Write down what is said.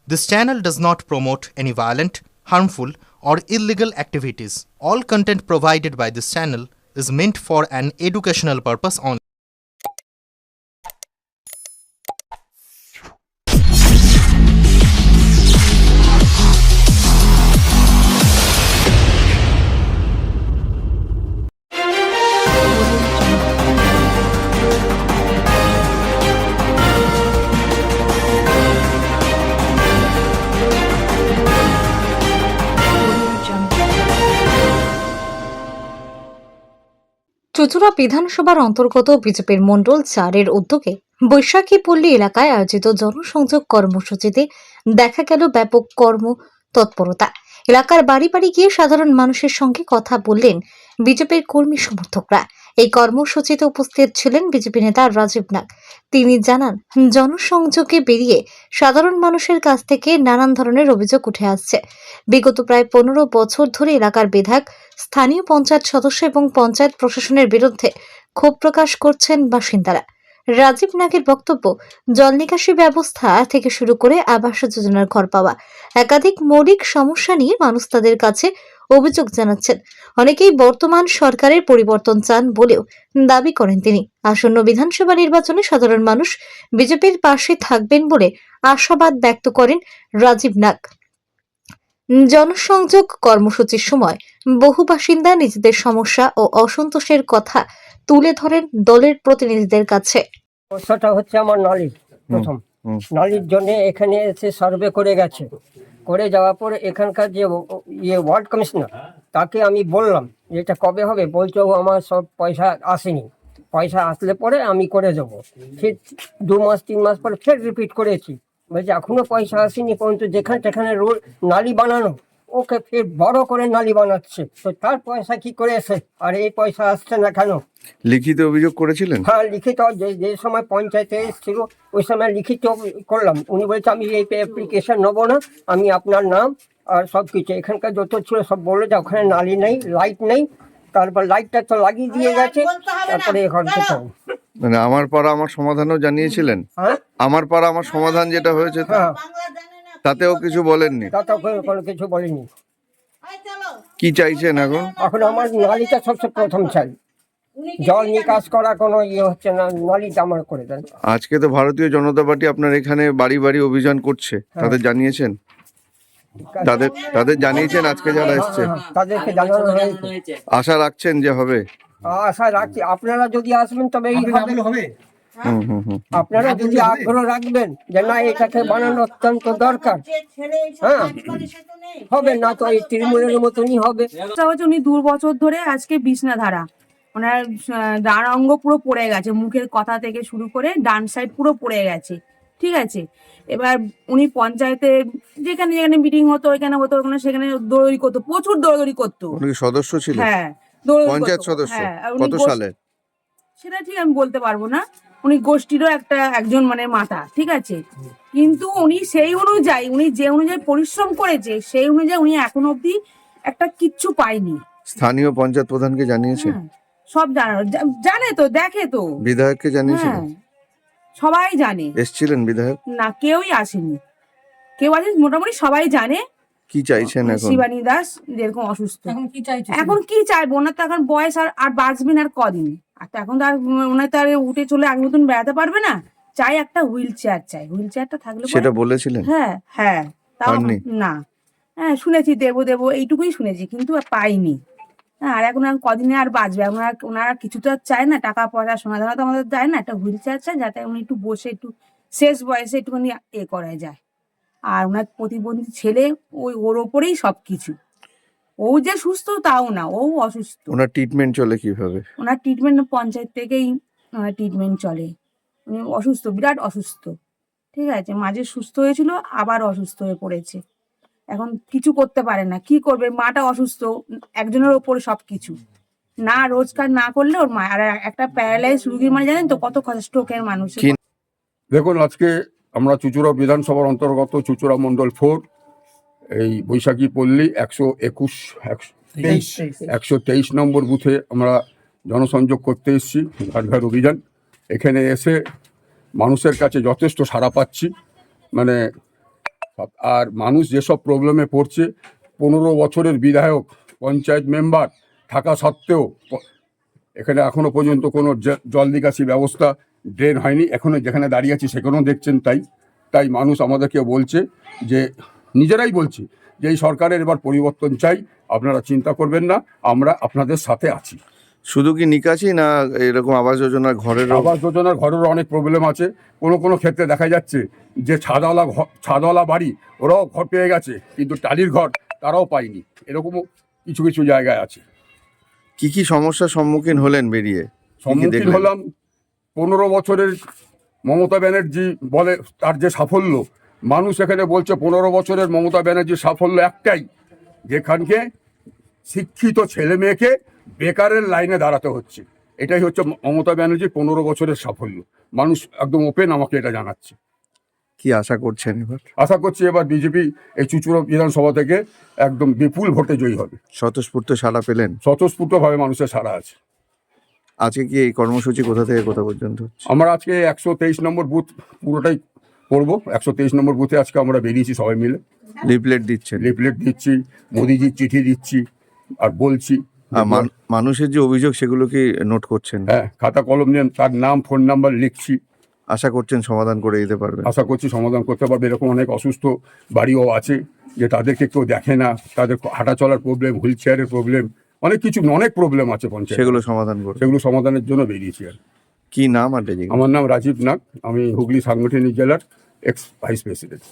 This channel does not promote any violent, harmful, or illegal activities. All content provided by this channel is meant for an educational purpose only. চুঁচুড়া বিধানসভার অন্তর্গত বিজেপির মণ্ডল 4-এর উদ্যোগে বৈশাখী পল্লী এলাকায় আয়োজিত জনসংযোগ কর্মসূচিতে দেখা গেল ব্যাপক কর্ম তৎপরতা। এলাকার বাড়ি বাড়ি গিয়ে সাধারণ মানুষের সঙ্গে কথা বললেন বিজেপির কর্মী সমর্থকরা। এই কর্মসূচিতে উপস্থিত ছিলেন বিজেপি নেতা রাজীব নাগ। তিনি জানান, জনসংযোগে বেরিয়ে সাধারণ মানুষের কাছ থেকে নানান ধরনের অভিযোগ উঠে আসছে। বিগত প্রায় 15 বছর ধরে এলাকার বিধায়ক, স্থানীয় পঞ্চায়েত সদস্য এবং পঞ্চায়েত প্রশাসনের বিরুদ্ধে ক্ষোভ প্রকাশ করছেন বাসিন্দারা। রাজীব নাগের বক্তব্য, জল নিকাশি ব্যবস্থা থেকে শুরু করে আবাস যোজনার ঘর পাওয়া একাধিক মৌলিক সমস্যা নিয়ে মানুষ তাদের কাছে অভিযোগ জানাচ্ছেন। অনেকেই বর্তমান সরকারের পরিবর্তন চান বলেও দাবি করেন তিনি। আসন্ন বিধানসভা নির্বাচনে সাধারণ মানুষ বিজেপির পাশে থাকবেন বলে আশাবাদ ব্যক্ত করেন রাজীব নাগ। জনসংযোগ কর্মসূচির সময় বহু বাসিন্দা নিজেদের সমস্যা ও অসন্তোষের কথা তুলে ধরেন দলের প্রতিনিধিদের কাছে। সমস্যাটা হচ্ছে আমার নালী। প্রথম নালীর জন্য এখানে এসে সার্ভে করে গেছে, করে যাওয়ার পরে এখানকার যে ওয়ার্ড কমিশনার, তাকে আমি বললাম যে এটা কবে হবে, বলছে ও আমার সব পয়সা আসেনি, পয়সা আসলে পরে আমি করে দেবো। ফের 2 মাস 3 মাস পরে ফের রিপিট করেছি, বলছে এখনো পয়সা আসেনি, পর্যন্ত যেখানে সেখানে রোড নালী বানানো, ওকে ফের বড় করে নালী বানাচ্ছে। তো তার পয়সা কি করে এসে, আর এই পয়সা আসছে না কেন? লিখিত অভিযোগ করেছিলেন? হ্যাঁ, লিখিত যে সময় পঞ্চায়েতে এসেছিল ওই সময় লিখিত করলাম। উনি বলছে আমি এই অ্যাপ্লিকেশন নেবো না, আমি আপনার নাম আর সব কিছু এখানকার যত ছিল সব বলে যে ওখানে নালী নেই, লাইট নেই। তারপর লাইটটা তো লাগিয়ে দিয়ে গেছে, তারপরে এখন মানে আমার পাড়া আমার সমাধানও জানিয়েছিলেন? হ্যাঁ, আমার পাড়া আমার সমাধান যেটা হয়েছে হ্যাঁ, তাতেও কিছু বলেননি? তাতেও কোনো কিছু বলিনি। কি চাইছেন এখন? এখন আমার নালীটা সবচেয়ে প্রথম চাই, জল নিকাশ করা কোনো হচ্ছে না, নালীটা আমার করে দেন। আজকে তো ভারতীয় জনতা পার্টি আপনার এখানে বাড়ি বাড়ি অভিযান করছে, তাদের জানিয়েছেন? তাদের জানিয়েছেন আজকে যারা এসছে? তাদেরকে জানানো হয়েছে। আশা রাখছেন যে হবে? আশা রাখছি আপনারা যদি আসবেন তবে এই হবে। আপনারা যদি আগ্রহ রাখবেন যে না এটাকে বানানো অত্যন্ত দরকার, হ্যাঁ হবে, না তো এই তৃণমূলের মতনই হবে। উনি 2 বছর ধরে আজকে বিছনাধারা, ওনার ডান অঙ্গ পুরো পড়ে গেছে, মুখের কথা থেকে শুরু করে ডান সাইড পুরো পড়ে গেছে, ঠিক আছে। এবার উনি পঞ্চায়েতে যেখানে যেখানে মিটিং হতো ওইখানে হতো, ওখানে সেখানে দৌড়দৌড়ি করতো, প্রচুর দৌড়দৌড়ি করতো। উনি সদস্য ছিলেন? হ্যাঁ, দৌড়দৌড়ি পঞ্চায়েত করতো। সদস্য? হ্যাঁ, কত সালে? সেটা ঠিক আমি বলতে পারবো না। উনি গোষ্ঠীরও একজন মানে মাথা, ঠিক আছে। কিন্তু উনি সেই অনুযায়ী, উনি যে অনুযায়ী পরিশ্রম করেছে সেই অনুযায়ী উনি এখনো অব্দি একটা কিচ্ছু পায়নি। স্থানীয় পঞ্চায়েত প্রধানকে জানিয়েছেন? হ্যাঁ, সব জানে তো, দেখে তো। বিধায়ককে জানিয়েছেন? হ্যাঁ, সবাই জানে। এসছিলেন বিধায়ক? না, কেউই আসেনি, কেউ আসেনি, মোটামুটি সবাই জানে। কি চাইছেন এখন? শিবানী দাস যেরকম অসুস্থ, এখন কি চাইবো, ওনার তো এখন বয়স আর বাঁচবেন আর কদিন, আর তো এখন তো আর ওনার তো আর উঠে চলে আগের মতন বেড়াতে পারবে না। চাই একটা হুইল চেয়ার, চাই হুইল চেয়ারটা থাকলে সেটা বলেছিলেন? হ্যাঁ হ্যাঁ, তাও পাননি? না। হ্যাঁ, শুনেছি দেবো দেবো এইটুকুই শুনেছি, কিন্তু আর পাইনি। হ্যাঁ, আর এখন আর কদিনে আর বাঁচবে, ওনারা কিছু তো আর চায় না, টাকা পয়সা সোনা দানা তো আমাদের চায় না, একটা হুইল চেয়ার চায় যাতে উনি একটু বসে একটু শেষ বয়সে একটুখানি করা যায়। আর ওনার প্রতিবন্ধী ছেলে, ওর ওপরেই সবকিছু। ও যে সুস্থ তাও না, ও অসুস্থ। ওনার ট্রিটমেন্ট চলে কিভাবে? ওনার ট্রিটমেন্ট পঞ্চায়েত থেকেই ওনার ট্রিটমেন্ট চলে। উনি অসুস্থ, বিরাট অসুস্থ, ঠিক আছে। মাঝে সুস্থ হয়েছিল, আবার অসুস্থ হয়ে পড়েছে, এখন কিছু করতে পারে না। কি করবে, মাটা অসুস্থ, একজনের ওপরে সবকিছু, না রোজগার না করলে ওর মা। আর একটা প্যারালাইজ রুগীর মানে জানেন তো কত স্ট্রোকের মানুষ। দেখুন, আজকে আমরা চুঁচুড়া বিধানসভার অন্তর্গত চুঁচুড়া মণ্ডল 4 এই বৈশাখী পল্লী 123 নম্বর বুথে আমরা জনসংযোগ করতে এসেছি, ঘাট অভিযান। এখানে এসে মানুষের কাছে যথেষ্ট সাড়া পাচ্ছি, মানে আর মানুষ যেসব প্রবলেমে পড়ছে, 15 বছরের বিধায়ক, পঞ্চায়েত মেম্বার থাকা সত্ত্বেও এখানে এখনো পর্যন্ত কোনো জল নিকাশি ব্যবস্থা, ড্রেন হয়নি। এখনো যেখানে দাঁড়িয়ে আছি সেখানেও দেখছেন তাই মানুষ আমাদেরকে বলছে, যে নিজেরাই বলছে যে এই সরকারের এবার পরিবর্তন চাই, আপনারা চিন্তা করবেন না, আমরা আপনাদের সাথে আছি। শুধু কি নিকাশি না এরকম আবাস যোজনার আবাস যোজনার ঘরেরও অনেক প্রবলেম আছে। কোনো ক্ষেত্রে দেখা যাচ্ছে যে ছাদওয়ালা বাড়ি ওরাও ঘর পেয়ে গেছে, কিন্তু টালির ঘর তারাও পায়নি। এরকমও কিছু জায়গায় আছে। কি সমস্যার সম্মুখীন হলেন বেরিয়ে? সম্মুখীন হলাম 15 বছরের মমতা ব্যানার্জি বলে তার যে সাফল্য, মানুষ এখানে বলছে 15 বছরের মমতা ব্যানার্জির সাফল্য একটাই, যেখানকে শিক্ষিত ছেলে মেয়েকে বেকারের লাইনে দাঁড়াতে হচ্ছে। এটাই হচ্ছে মমতা ব্যানার্জির 15 বছরের সাফল্য। মানুষ একদম ওপেন আমাকে এটা জানাচ্ছে। কি আশা করছেন এবার? আশা করছি এবার বিজেপি এই চুঁচুড়া বিধানসভা থেকে একদম বিপুল ভোটে জয়ী হবে। স্বতঃস্ফূর্ত সাড়া পেলেন? স্বতঃস্ফূর্তভাবে মানুষের সাড়া আছে। আজকে কি এই কর্মসূচি কোথা থেকে কোথা পর্যন্ত হচ্ছে? আমরা আজকে 123 নম্বর বুথ পুরোটাই করবো। 123 নম্বর বুথে আজকে আমরা বেরিয়েছি সবাই মিলে। লিফলেট দিচ্ছি, মোদিজির চিঠি দিচ্ছি, আর বলছি। মানুষের যে অভিযোগ সেগুলো কি নোট করছেন? হ্যাঁ, খাতা কলম নিয়ে তার নাম, ফোন নাম্বার লিখছি। আশা করছেন সমাধান করে দিতে পারবে? আশা করছি সমাধান করতে পারবে। এরকম অনেক অসুস্থ বাড়িও আছে যে তাদেরকে কেউ দেখে না, তাদের হাঁটা চলার প্রবলেম, হুইল চেয়ারের প্রবলেম, অনেক প্রবলেম আছে পঞ্চায়েত। সেগুলো সমাধান করবে? সেগুলো সমাধানের জন্য বেরিয়েছি। আর কি নাম? আর আমার নাম রাজীব নাগ, আমি হুগলি সাংগঠনিক জেলার এক্স ভাইস প্রেসিডেন্ট।